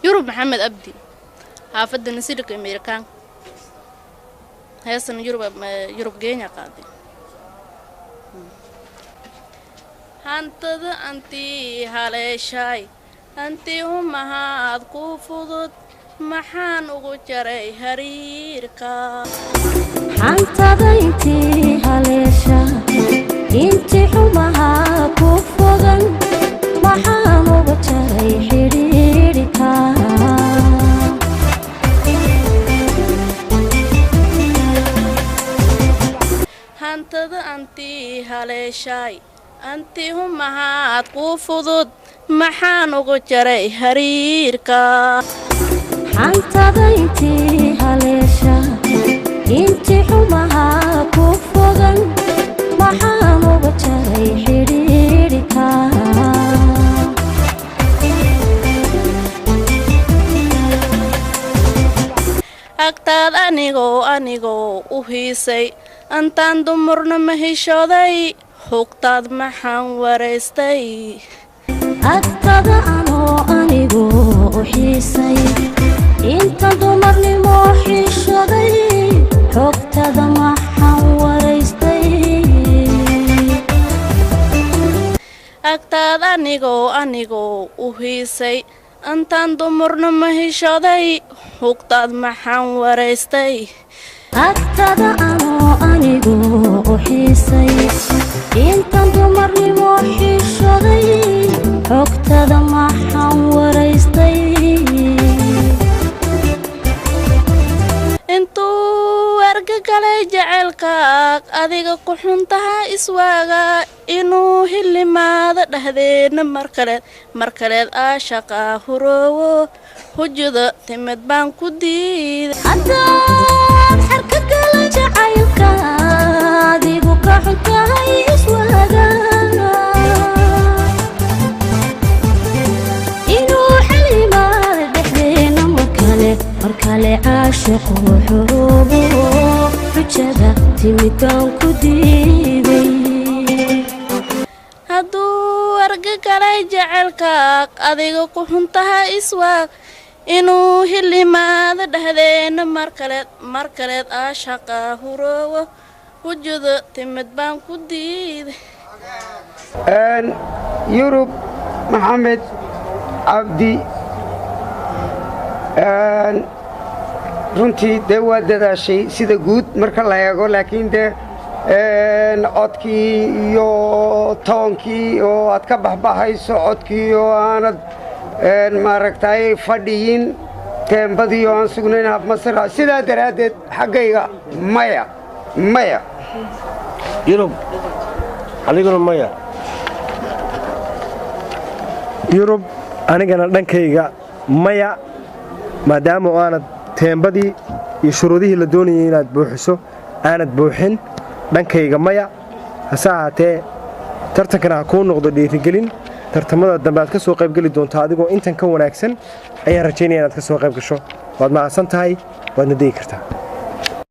يوروب محمد أبدي حافظ نسيرك أمريكان هاي سنة يوروب جينيا قاضي هانتد أنتي هالي شاي أنتي هم هاد كوفضت محان وجري هريركا هانتد أنتي هالي شاي أنتي هم هاد كوفضت محان وجري هريركا هانتد أنتي هالي شاي أنتي هم هاد كوفضت محان وجري هريركا هانتد أنتي هالي شاي أنتي هم هاد كوفضت محان وجري هريركا agtaad anigoo u hiisay antaan dumarna ma hishooday hogtaad maxaan waraystay agtada anigoo u hiisay inta dumarnimo hishooday hogtada maxaan waraystay agtaad anigoo u hiisay antaan dumarna ma hishooday hogtaad maxaan waraystay agtada anigoo u hiisay inta dumarnimo hishooday hogtada maxaan waraystay intuu argagalay jaceylkaag adiga ku xuntaha iswaaga inuu hilimaada dhahdeedna markaleed aashaqaa huroowo hujada timid baan ku diiday haddaad xarkagala jacaylka adigu ka xuntahay iswaaga inuu hilimaada dhahdeedna markale caashaqu xuroobo hujada timid baan ku diiday hadduu argagalay jaceylkaag adiga ku xuntaha iswaag inuu hilimaada dhahdeedna markaleed aashaqaa huroowo hujada timid baan ku diiday يوروب محمد عبدي runtii dee waa dadaashay sida guud marka la eego laakiin dee codkii iyo toonkii oo aad ka baxbaxayso codkii oo aanad maaragtay fadhiyin teembadii oo aan sugnayn habmasara sidaa daraaddeed xaggayga maya يوروب adiguna maya يوروب anigana dhankayga maya maadaama aanad teembadii iyo shuruudihii la doonayay inaad buuxiso aanad buuxin dhankayga maya hase ahaatee tartankana ha kuu noqdo dhiirigelin tartamada dambe aad ka soo qaybgeli doontaa adigoo intan ka wanaagsan ayaan rajaynaya inaad ka soo qayb gasho waad mahadsan tahay waadna degi kartaa